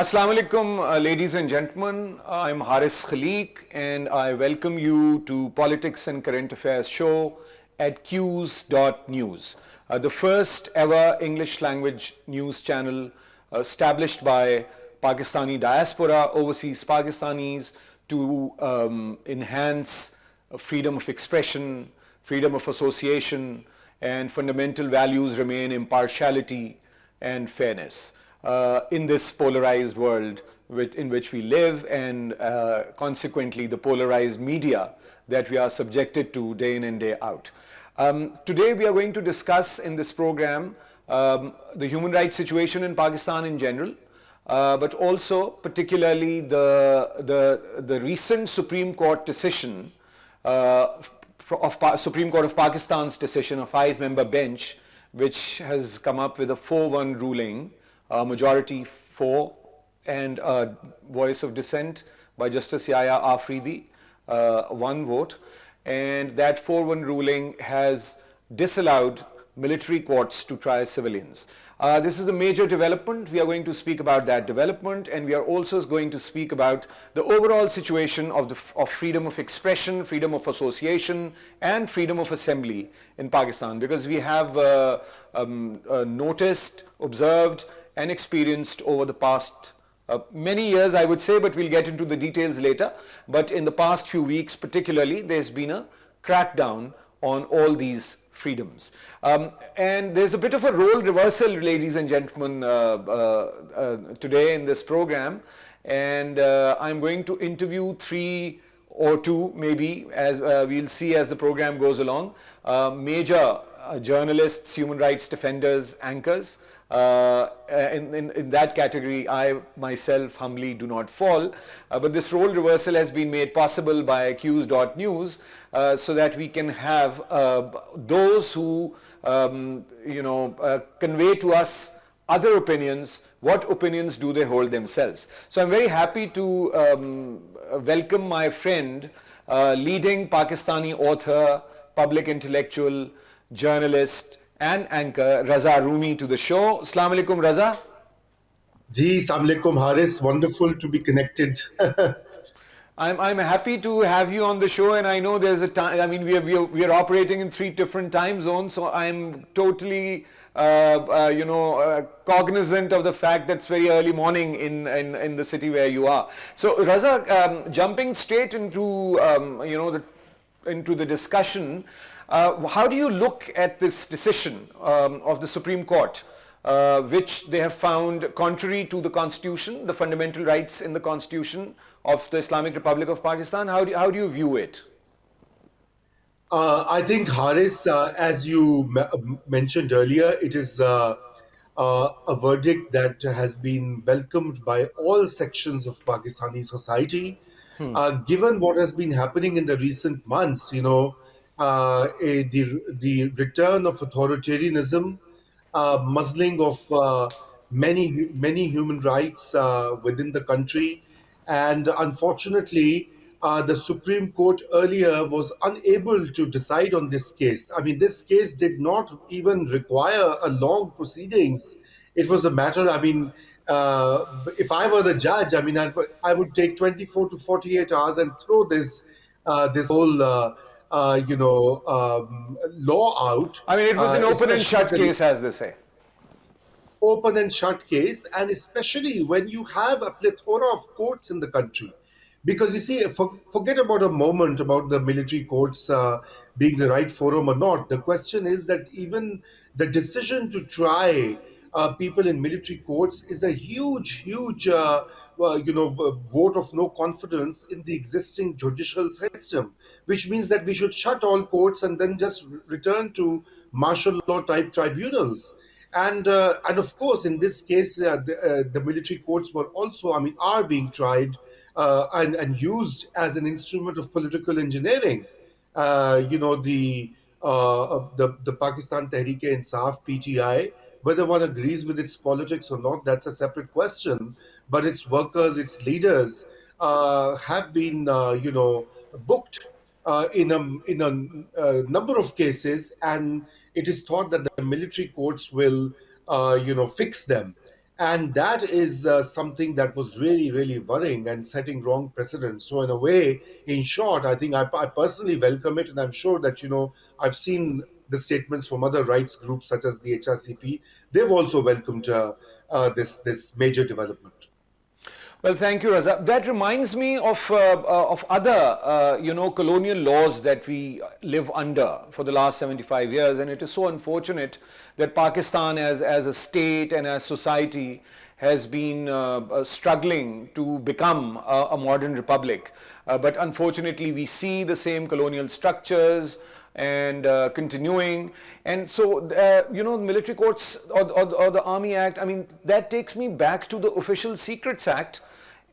Assalamu alaikum, ladies and gentlemen. I'm Haris Khalique, and I welcome you to Politics and Current Affairs show at Quews.news, the first ever English language news channel established by Pakistani diaspora, overseas Pakistanis, to enhance freedom of expression, freedom of association, and fundamental values remain impartiality and fairness in this polarized world in which we live, and consequently the polarized media that we are subjected to day in and day out. Today we are going to discuss in this program the human rights situation in Pakistan in general, but also particularly the recent Supreme Court decision Supreme Court of Pakistan's decision, a 5-member bench, which has come up with a 4-1 ruling, a majority 4 and a voice of dissent by Justice Yahya Afridi, 1 vote, and that 4-1 ruling has disallowed military courts to try civilians. This is a major development. We are going to speak about that development, and we are also going to speak about the overall situation of freedom of expression, freedom of association, and freedom of assembly in Pakistan, because we have noticed, observed, and experienced over the past many years, I would say, but we'll get into the details later. But in the past few weeks particularly, there's been a crackdown on all these freedoms. And there's a bit of a role reversal, ladies and gentlemen, today in this program. And I'm going to interview 3 or 2, maybe, as we'll see as the program goes along, major journalists, human rights defenders, anchors. In that category, I myself humbly do not fall, but this role reversal has been made possible by Quews.news, so that we can have those who convey to us other opinions. What opinions do they hold themselves? So I'm very happy to welcome my friend, leading Pakistani author, public intellectual, journalist, and anchor Raza Rumi to the show. Assalamu alaikum, Raza. Ji, assalamu alaikum, Haris. Wonderful to be connected. I'm happy to have you on the show, and I know there's a time. I mean, we are operating in 3 different time zones, so I'm totally cognizant of the fact that it's very early morning in the city where you are. So, Raza, jumping straight into into the discussion. How do you look at this decision of the Supreme Court, which they have found contrary to the Constitution, the fundamental rights in the Constitution of the Islamic Republic of Pakistan? How do you view it? I think, Haris, as you mentioned earlier, it is a verdict that has been welcomed by all sections of Pakistani society. Given what has been happening in the recent months, the return of authoritarianism, muzzling of many human rights within the country, and unfortunately, the Supreme Court earlier was unable to decide on this case. I mean, this case did not even require a long proceedings. It was a matter. I mean, if I were the judge, I mean, I would take 24 to 48 hours and throw this whole law out. I mean, it was an open and shut especially case, as they say. open and shut case, and especially when you have a plethora of courts in the country. Because you see, forget about a moment about the military courts being the right forum or not. The question is that even the decision to try people in military courts is a huge vote of no confidence in the existing judicial system, which means that we should shut all courts and then just return to martial law type tribunals. And of course, in this case, the military courts were also, I mean, are being tried and used as an instrument of political engineering. The Pakistan Tehreek-e-Insaf (PTI), whether one agrees with its politics or not, that's a separate question. But its workers, its leaders, have been, booked in a number of cases, and it is thought that the military courts will, fix them. And that is something that was really, really worrying and setting wrong precedents. So, in a way, in short, I think I personally welcome it, and I'm sure that, I've seen the statements from other rights groups such as the HRCP. They've also welcomed this major development. Well, thank you, Raza. That reminds me of other, colonial laws that we live under for the last 75 years, and it is so unfortunate that Pakistan, as a state and as society, has been struggling to become a modern republic. But unfortunately, we see the same colonial structures and continuing. And so, military courts or the Army Act, I mean, that takes me back to the Official Secrets Act.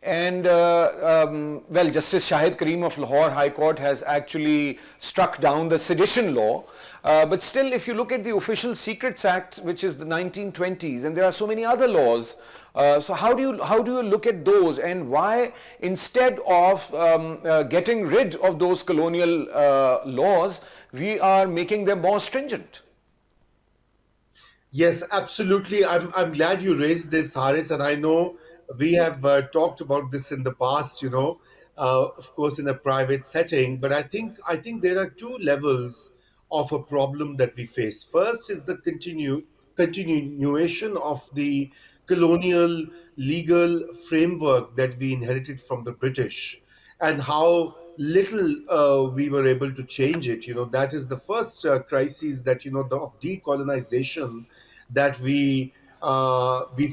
And well, Justice Shahid Karim of Lahore High Court has actually struck down the sedition law. But still, if you look at the Official Secrets Act, which is the 1920s, and there are so many other laws, so how do you look at those, and why, instead of getting rid of those colonial laws, we are making them more stringent? Yes, absolutely. I'm glad you raised this, Haris, and I know we have talked about this in the past. Of course, in a private setting. But I think there are two levels of a problem that we face. First is the continuation of the colonial legal framework that we inherited from the British, and how little we were able to change it. That is the first crisis that of decolonization that we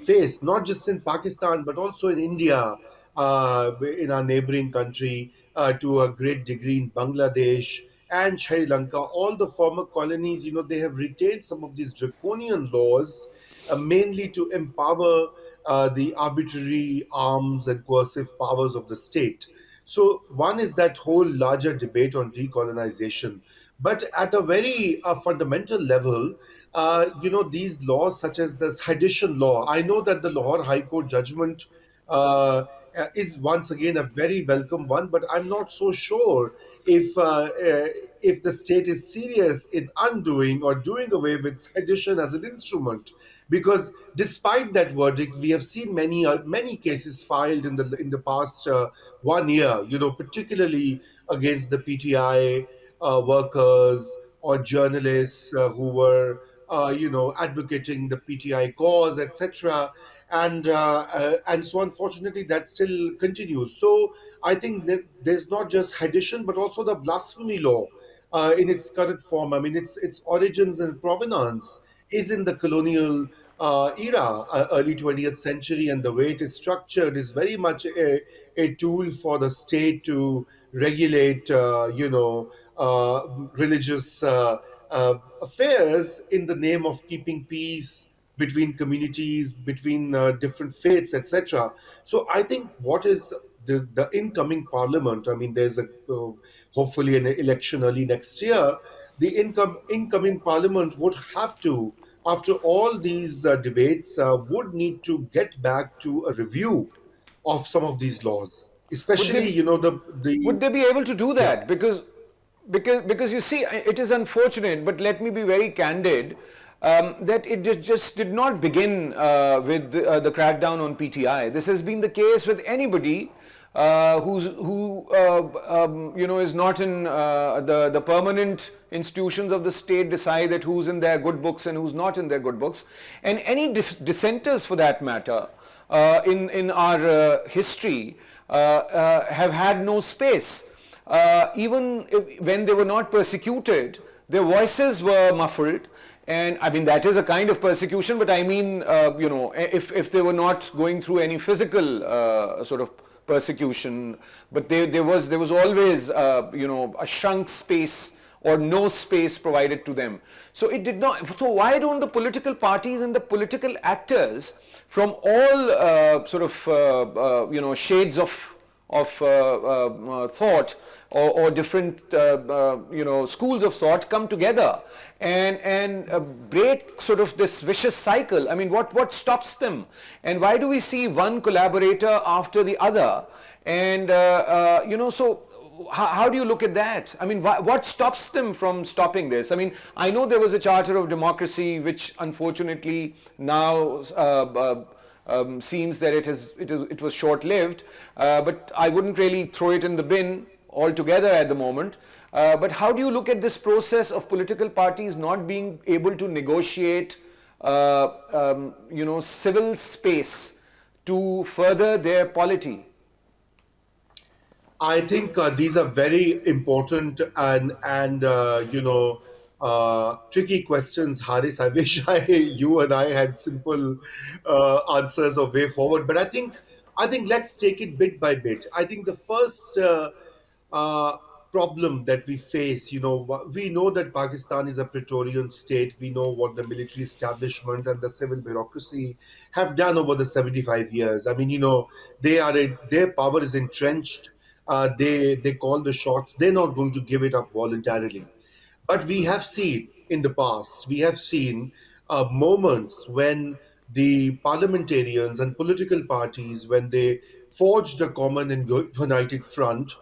face, not just in Pakistan but also in India, in our neighboring country, to a great degree in Bangladesh and Sri Lanka. All the former colonies, they have retained some of these draconian laws, mainly to empower the arbitrary arms and coercive powers of the state. So, one is that whole larger debate on decolonization. But at a very fundamental level, these laws, such as the sedition law, I know that the Lahore High Court judgment is once again a very welcome one, but I'm not so sure if the state is serious in undoing or doing away with sedition as an instrument. Because despite that verdict, we have seen many cases filed in the past 1 year. Particularly against the PTI workers or journalists who were advocating the PTI cause, etc. And so unfortunately that still continues. So I think that there's not just sedition but also the blasphemy law in its current form. I mean, its origins and provenance is in the colonial era, early 20th century, and the way it is structured is very much a tool for the state to regulate, religious affairs in the name of keeping peace between communities, between different faiths, etc. So I think what is the incoming parliament, I mean, there's hopefully an election early next year. The incoming parliament would have to, after all these debates, would need to get back to a review of some of these laws, Would especially they the would they be able to do yeah. that? Because you see, it is unfortunate, but let me be very candid, that it just did not begin with the crackdown on PTI. This has been the case with anybody who is not in the permanent institutions of the state decide that who's in their good books and who's not in their good books, and any dissenters for that matter in our history have had no space. Even when they were not persecuted, their voices were muffled. And I mean, that is a kind of persecution, but I mean, if they were not going through any physical sort of persecution, but there was always, a shrunk space or no space provided to them. So it did not. So why don't the political parties and the political actors from all shades of thought or different schools of thought come together and break sort of this vicious cycle? I mean, what stops them, and why do we see one collaborator after the other? And so how do you look at that? I mean, what stops them from stopping this? I mean, I know there was a Charter of Democracy which unfortunately now Seems that it was short-lived, but I wouldn't really throw it in the bin altogether at the moment. But how do you look at this process of political parties not being able to negotiate, civil space to further their polity? I think these are very important and tricky questions, Haris. I wish you and I had simple answers or way forward. But I think let's take it bit by bit. I think the first uh, problem that we face, we know that Pakistan is a Praetorian state. We know what the military establishment and the civil bureaucracy have done over the 75 years. I mean, their power is entrenched. They call the shots. They're not going to give it up voluntarily. But we have seen in the past, we have seen moments when the parliamentarians and political parties, when they forged a common and united front.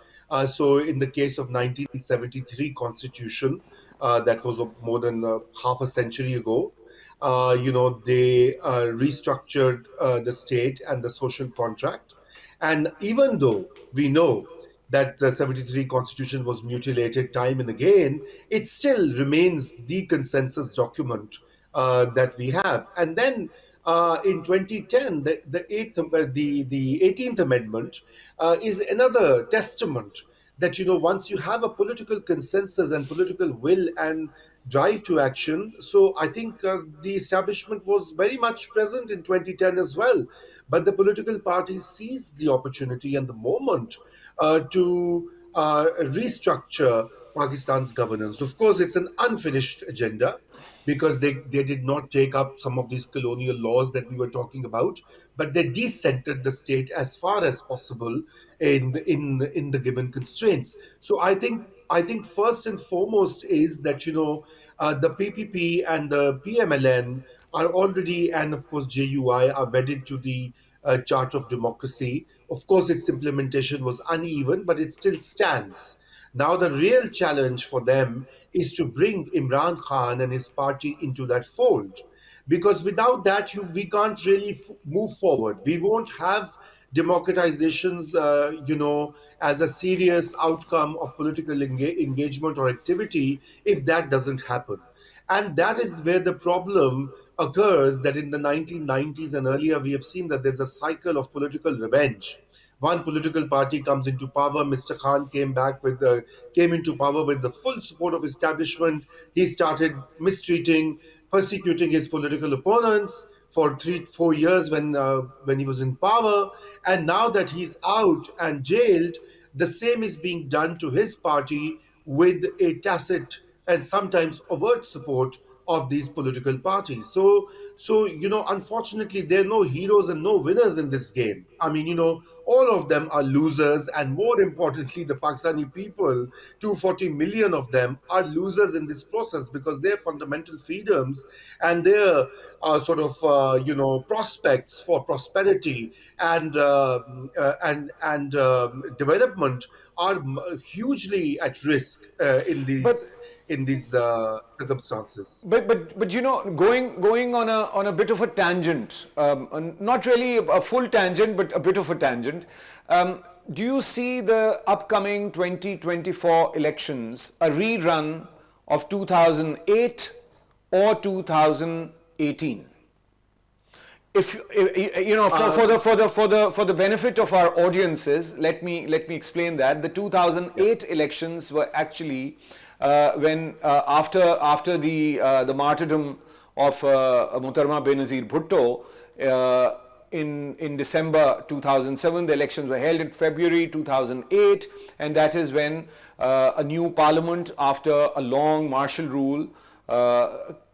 So, in the case of 1973 Constitution, that was more than half a century ago, they restructured the state and the social contract. And even though we know that the 73 constitution was mutilated time and again, it still remains the consensus document that we have. And then in 2010, the 18th Amendment is another testament that, once you have a political consensus and political will and drive to action. So I think the establishment was very much present in 2010 as well. But the political parties seized the opportunity and the moment to restructure Pakistan's governance. Of course, it's an unfinished agenda because they did not take up some of these colonial laws that we were talking about, but they decentered the state as far as possible in the given constraints. So I think first and foremost is that the PPP and the PMLN are already, and of course JUI are wedded to the chart of democracy. Of course, its implementation was uneven, but it still stands. Now, the real challenge for them is to bring Imran Khan and his party into that fold. Because without that, we can't really move forward. We won't have democratizations, as a serious outcome of political engagement or activity if that doesn't happen. And that is where the problem occurs, that in the 1990s and earlier, we have seen that there's a cycle of political revenge. One political party comes into power. Mr. Khan came into power with the full support of establishment. He started mistreating, persecuting his political opponents for 3 4 years when he was in power. And now that he's out and jailed, the same is being done to his party with a tacit and sometimes overt support of these political parties. So unfortunately, there are no heroes and no winners in this game. I mean, all of them are losers, and more importantly, the Pakistani people, 240 million of them, are losers in this process because their fundamental freedoms and their prospects for prosperity and development are hugely at risk But in these circumstances. going on a bit of a tangent, not really a full tangent, but a bit of a tangent. Do you see the upcoming 2024 elections a rerun of 2008 or 2018? For the benefit of our audiences, let me explain that the 2008 elections were actually when after the martyrdom of Muhtarama Benazir Bhutto in December 2007. The elections were held in February 2008, and that is when a new parliament, after a long martial rule,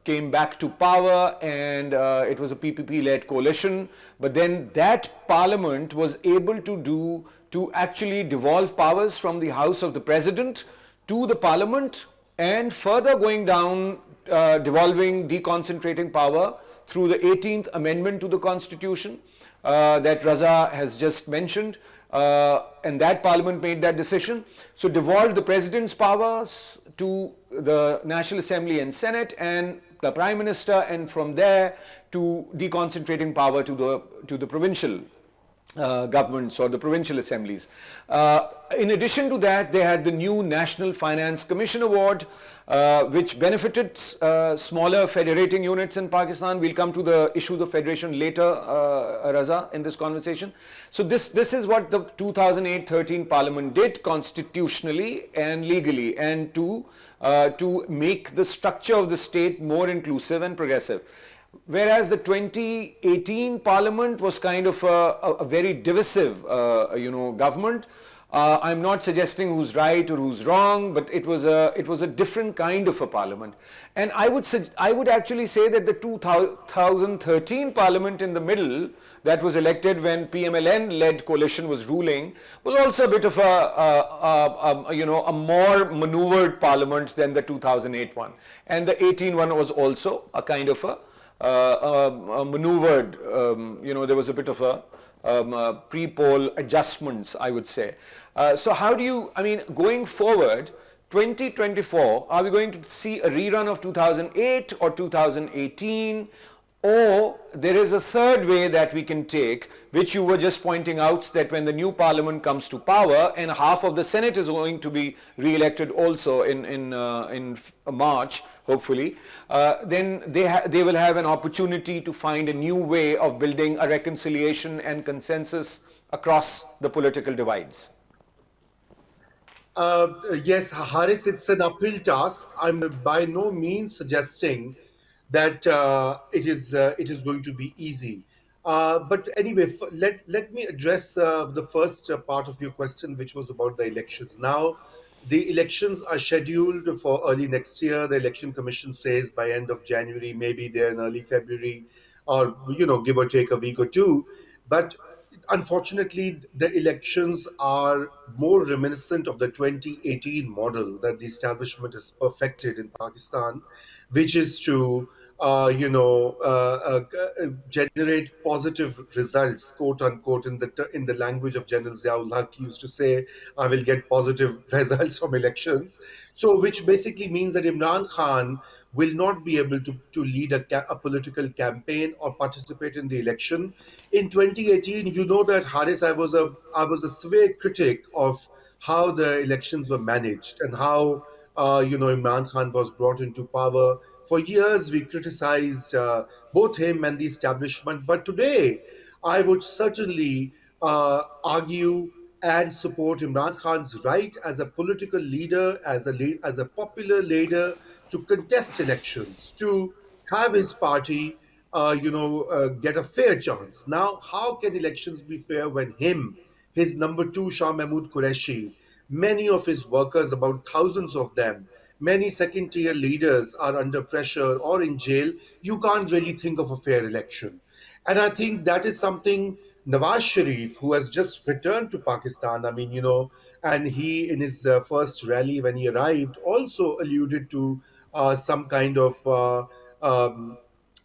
came back to power, and it was a PPP-led coalition. But then that parliament was able to actually devolve powers from the House of the President to the Parliament, and further going down, devolving, deconcentrating power through the 18th Amendment to the Constitution that Raza has just mentioned. And that Parliament made that decision. So devolved the President's powers to the National Assembly and Senate, and the prime minister, and from there to deconcentrating power to the provincial governments or the provincial assemblies. In addition to that, they had the new National Finance Commission Award, which benefited smaller federating units in Pakistan. We'll come to the issue of federation later, Raza, in this conversation. So this is what the 2008-13 Parliament did constitutionally and legally, and to make the structure of the state more inclusive and progressive. Whereas the 2018 Parliament was kind of a very divisive, government. I'm not suggesting who's right or who's wrong, but it was a different kind of a Parliament. And I would actually say that the 2013 Parliament in the middle, that was elected when PMLN-led coalition was ruling, was also a bit of a more maneuvered Parliament than the 2008 one, and the 18 one was also a kind of a maneuvered, there was a bit of a pre-poll adjustments, I would say. So how do you, going forward, 2024, are we going to see a rerun of 2008 or 2018? Or there is a third way that we can take, which you were just pointing out, that when the new parliament comes to power and half of the Senate is going to be re-elected also in March, hopefully, then they will have an opportunity to find a new way of building a reconciliation and consensus across the political divides. Yes, Haris, it's an uphill task. I'm by no means suggesting that it is going to be easy. But anyway, let me address the first part of your question, which was about the elections. Now, the elections are scheduled for early next year. The Election Commission says by end of January, maybe they're in early February, or give or take a week or two. But unfortunately, the elections are more reminiscent of the 2018 model that the establishment has perfected in Pakistan, which is to, generate positive results, quote unquote, in the language of General Ziaul Haq. He used to say, "I will get positive results from elections." So, which basically means that Imran Khan will not be able to lead a political campaign or participate in the election. In 2018, you know that, Haris, I was a severe critic of how the elections were managed and how Imran Khan was brought into power. For years, we criticized both him and the establishment. But today, I would certainly argue and support Imran Khan's right as a political leader, as a popular leader, to contest elections, to have his party, get a fair chance. Now, how can elections be fair when his number two, Shah Mahmood Qureshi, many of his workers, about thousands of them, many second tier leaders are under pressure or in jail? You can't really think of a fair election. And I think that is something Nawaz Sharif, who has just returned to Pakistan, and he, in his first rally when he arrived, also alluded to some kind of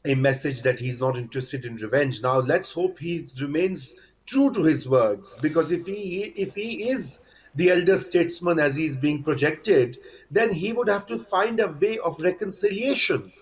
a message that he's not interested in revenge. Now, let's hope he remains true to his words, because if he is the elder statesman as he's being projected, then he would have to find a way of reconciliation.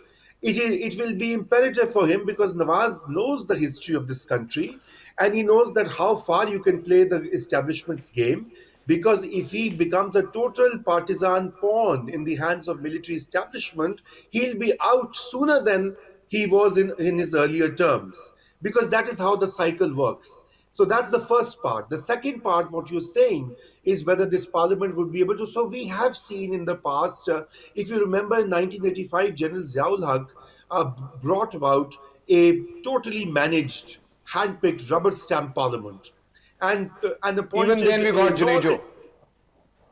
It will be imperative for him, because Nawaz knows the history of this country, and he knows that how far you can play the establishment's game. Because if he becomes a total partisan pawn in the hands of military establishment, he'll be out sooner than he was in his earlier terms, because that is how the cycle works. So that's the first part. The second part, what you're saying, is whether this parliament would be able to. So we have seen in the past, if you remember, in 1985, General Ziaul Haq brought about a totally managed, handpicked, rubber stamp parliament, and Even then appointed we a got Junejo.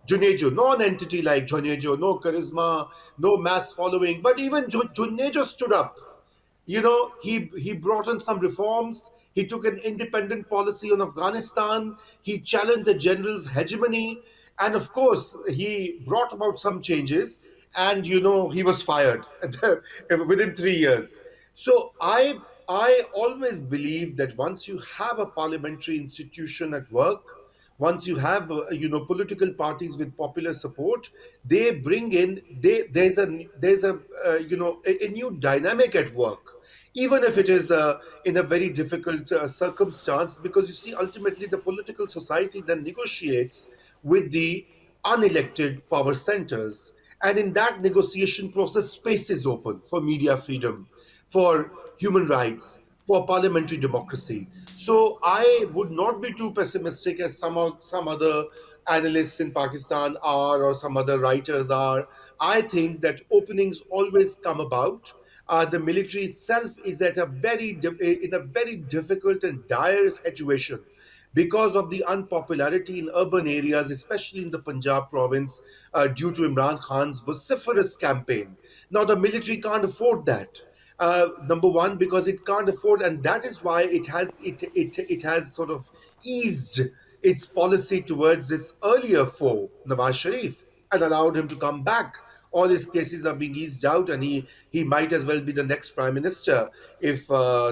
Junejo, non-entity like Junejo, no charisma, no mass following, but even Junejo stood up. He brought in some reforms. He took an independent policy on Afghanistan. He challenged the general's hegemony, and of course, he brought about some changes. And he was fired within 3 years. So I always believe that once you have a parliamentary institution at work, once you have political parties with popular support, they bring in there's a new dynamic at work, even if it is in a very difficult circumstance, because you see, ultimately the political society then negotiates with the unelected power centers. And in that negotiation process, space is open for media freedom, for human rights, for parliamentary democracy. So I would not be too pessimistic as some other analysts in Pakistan are, or some other writers are. I think that openings always come about. The military itself is at in a very difficult and dire situation because of the unpopularity in urban areas, especially in the Punjab province, due to Imran Khan's vociferous campaign. Now, the military can't afford that. Number one, because it can't afford, and that is why it has sort of eased its policy towards this earlier foe, Nawaz Sharif, and allowed him to come back. All his cases are being eased out, and he might as well be the next prime minister if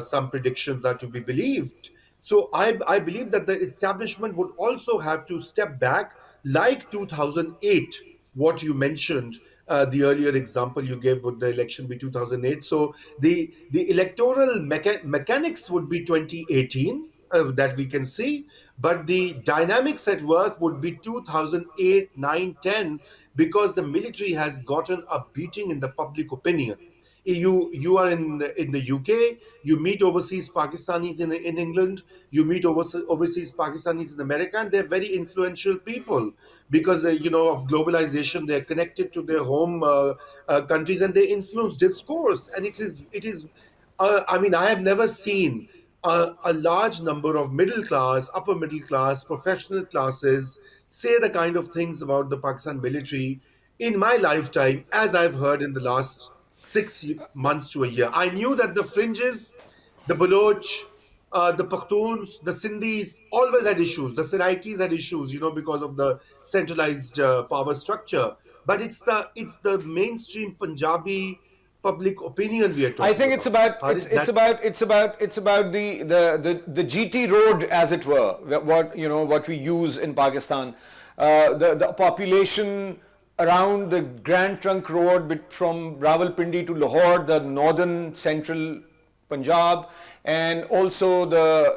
some predictions are to be believed. So I believe that the establishment would also have to step back, like 2008, what you mentioned, the earlier example you gave would the election be 2008. So the electoral mechanics would be 2018, that we can see, but the dynamics at work would be 2008, 9, 10, because the military has gotten a beating in the public opinion. You are in the UK, you meet overseas Pakistanis in England, you meet overseas Pakistanis in America, and they're very influential people because of globalization. They're connected to their home countries, and they influence discourse. And it is. I mean, I have never seen a large number of middle class, upper middle class, professional classes say the kind of things about the Pakistan military in my lifetime as I've heard in the last 6 months to a year. I knew that the fringes, the Baloch, the Pakhtuns, the Sindhis always had issues. The Saraikis had issues, because of the centralized power structure. But it's the mainstream Punjabi public opinion we are I talking think it's about. about Haris, that's it's about the GT road, as it were, what we use in Pakistan. The population around the Grand Trunk Road from Rawalpindi to Lahore, the northern central Punjab, and also the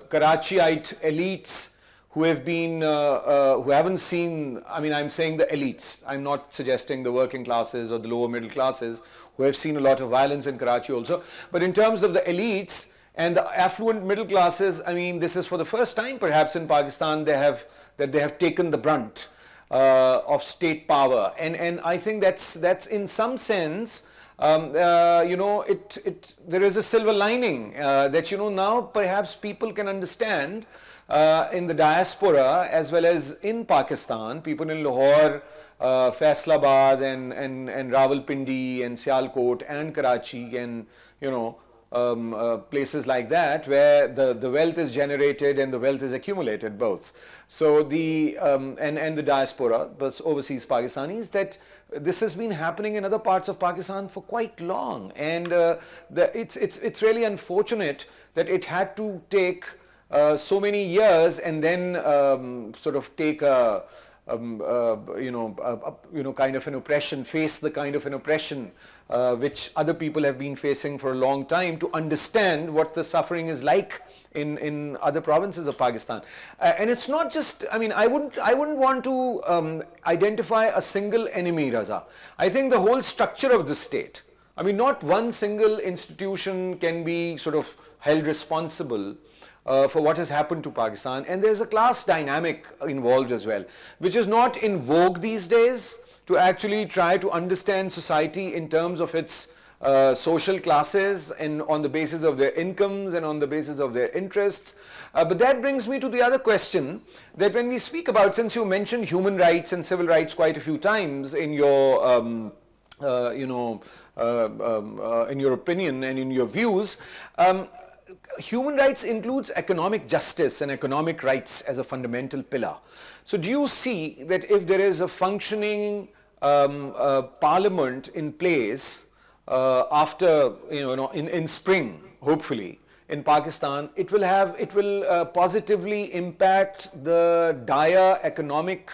Karachiite elites who have been who haven't seen, I mean, I'm saying the elites, I'm not suggesting the working classes or the lower middle classes, who have seen a lot of violence in Karachi also, but in terms of the elites and the affluent middle classes, I mean, this is for the first time perhaps in Pakistan they have taken the brunt of state power, and I think that's in some sense, there is a silver lining that now perhaps people can understand in the diaspora as well as in Pakistan, people in Lahore, Faisalabad, and Rawalpindi and Sialkot and Karachi, and places like that where the wealth is generated and the wealth is accumulated both. So and the diaspora, but overseas Pakistanis, that this has been happening in other parts of Pakistan for quite long, and it's really unfortunate that it had to take so many years and then sort of take kind of an oppression, face the kind of an oppression which other people have been facing for a long time, to understand what the suffering is like in other provinces of Pakistan. And it's not just, I mean, I wouldn't want to identify a single enemy, Raza. I think the whole structure of the state, I mean, not one single institution can be sort of held responsible for what has happened to Pakistan, and there's a class dynamic involved as well, which is not in vogue these days, to actually try to understand society in terms of its social classes and on the basis of their incomes and on the basis of their interests. But that brings me to the other question, that when we speak about, since you mentioned human rights and civil rights quite a few times in your in your opinion and in your views, human rights includes economic justice and economic rights as a fundamental pillar. So do you see that if there is a functioning parliament in place after, in spring, hopefully, in Pakistan, it will positively impact the dire economic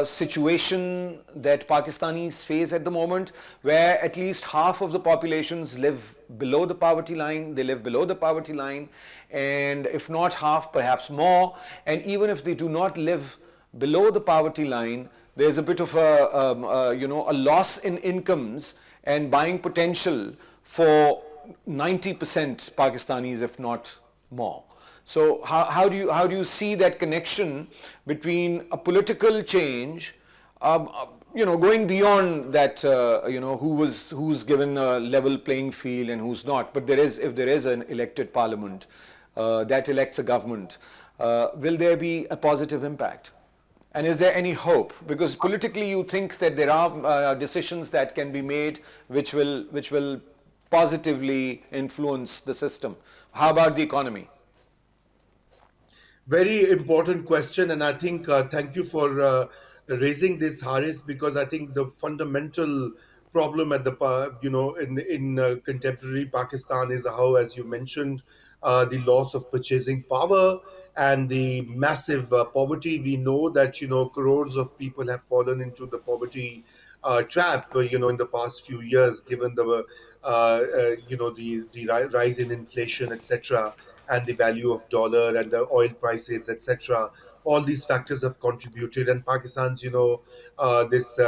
situation that Pakistanis face at the moment, where at least half of the populations live below the poverty line. They live below the poverty line, and if not half, perhaps more. And even if they do not live below the poverty line, there's a bit of a loss in incomes and buying potential for 90% Pakistanis, if not more. So how do you see that connection between a political change, going beyond that, who's given a level playing field and who's not, but if there is an elected parliament that elects a government, will there be a positive impact? And is there any hope? Because politically, you think that there are decisions that can be made which will positively influence the system. How about the economy? Very important question, and I think thank you for raising this, Haris, because I think the fundamental problem at the in contemporary Pakistan is how, as you mentioned, the loss of purchasing power and the massive poverty. We know that crores of people have fallen into the poverty trap, in the past few years, given the rise in inflation, etc., and the value of dollar and the oil prices, etc. All these factors have contributed, and Pakistan's, this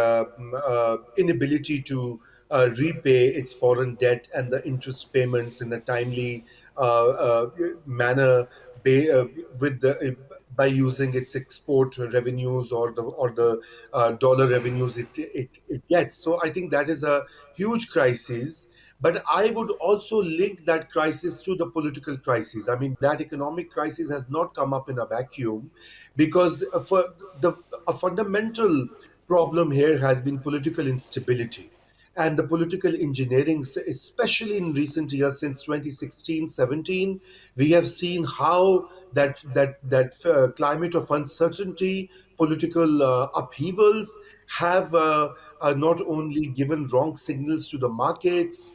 inability to repay its foreign debt and the interest payments in a timely manner, ba- with the by using its export revenues or the dollar revenues it gets. So I think that is a huge crisis. But I would also link that crisis to the political crisis. I mean, that economic crisis has not come up in a vacuum, because a fundamental problem here has been political instability and the political engineering, especially in recent years since 2016-17. We have seen how that climate of uncertainty, political upheavals have not only given wrong signals to the markets,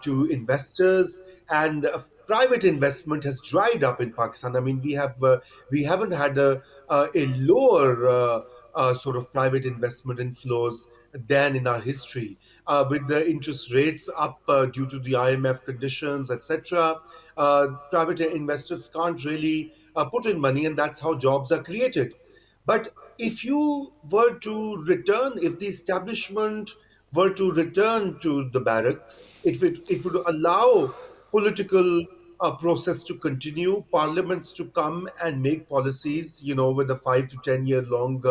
to investors, and private investment has dried up in Pakistan. I mean, we haven't had a lower sort of private investment inflows than in our history. With the interest rates up due to the IMF conditions, etc., private investors can't really put in money, and that's how jobs are created. But if you were to return, if the establishment were to return to the barracks, it would allow political process to continue, parliaments to come and make policies, with a 5 to 10 year long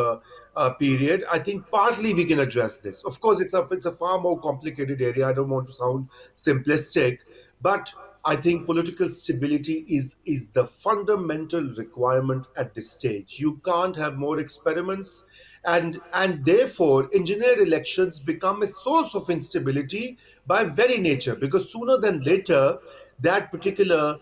period. I think partly we can address this. Of course, it's a far more complicated area. I don't want to sound simplistic, but I think political stability is the fundamental requirement at this stage. You can't have more experiments, and therefore engineer elections become a source of instability by very nature, because sooner than later that particular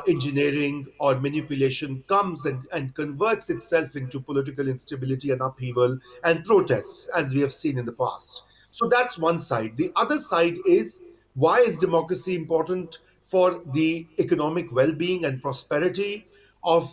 engineering or manipulation comes and converts itself into political instability and upheaval and protests, as we have seen in the past. So that's one side. The other side is, why is democracy important for the economic well-being and prosperity of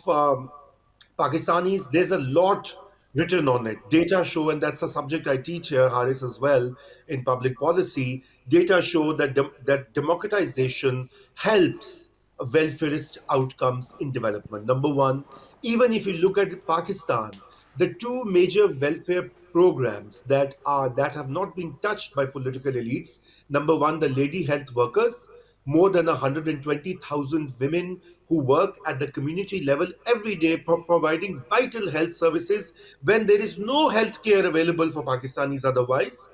Pakistanis? There's a lot written on it. Data show, and that's a subject I teach here, Haris, as well, in public policy. Data show that democratization helps welfarist outcomes in development. Number one, even if you look at Pakistan, the two major welfare programs that have not been touched by political elites. Number one, the lady health workers, more than 120,000 women who work at the community level every day, providing vital health services when there is no health care available for Pakistanis otherwise.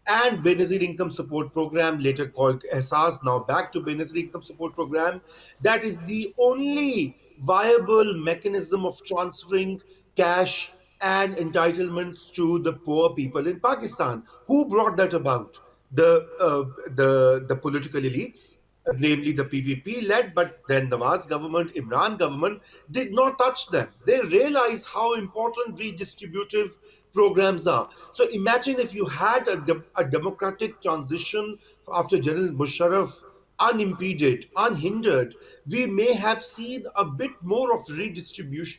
And Benazir Income Support Program, later called ESAS, now back to Benazir Income Support Program. That is the only viable mechanism of transferring cash and entitlements to the poor people in Pakistan. Who brought that about? The political elites, namely the PPP led, but then Nawaz government, Imran government did not touch them. They realize how important redistributive programs are. So imagine if you had a democratic transition after General Musharraf unimpeded, unhindered, we may have seen a bit more of redistributive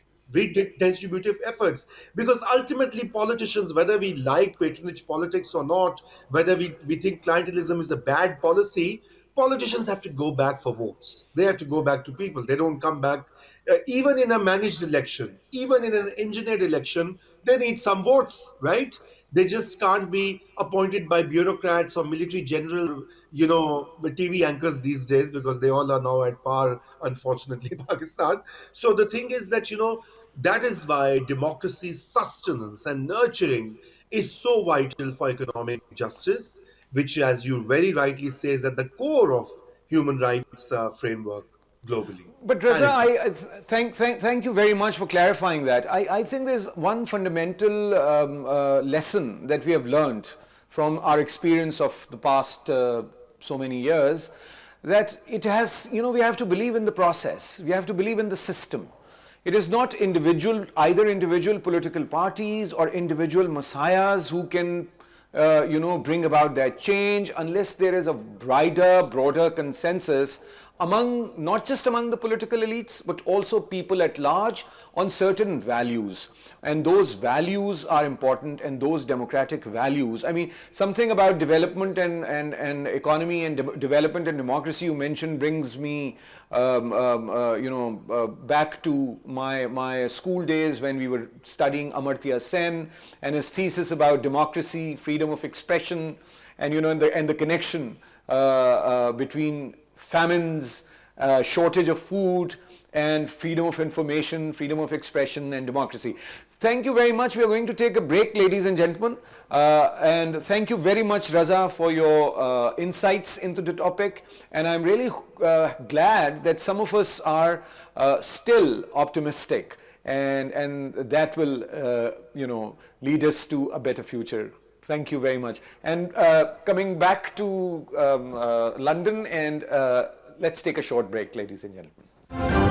efforts, because ultimately politicians, whether we like patronage politics or not, whether we think clientelism is a bad policy, politicians have to go back for votes. They have to go back to people. They don't come back. Even in a managed election, even in an engineered election, they need some votes, right? They just can't be appointed by bureaucrats or military general, TV anchors these days, because they all are now at par, unfortunately, Pakistan. So the thing is that, that is why democracy's sustenance and nurturing is so vital for economic justice, which, as you very rightly say, is at the core of human rights framework globally But and Raza, in Pakistan. thank you very much for clarifying that. I think there's one fundamental lesson that we have learned from our experience of the past so many years, that it has, we have to believe in the process. We have to believe in the system. It is not either individual political parties or individual messiahs who can bring about that change, unless there is a broader consensus not just among the political elites, but also people at large on certain values. And those values are important, and those democratic values. I mean, something about development and economy and development and democracy you mentioned brings me back to my school days when we were studying Amartya Sen and his thesis about democracy, freedom of expression, and the connection between famines, shortage of food, and freedom of information, freedom of expression, and democracy. Thank you very much. We are going to take a break, ladies and gentlemen. And thank you very much, Raza, for your insights into the topic. And I'm really glad that some of us are still optimistic, and that will, lead us to a better future. Thank you very much. And coming back to London, and let's take a short break, ladies and gentlemen.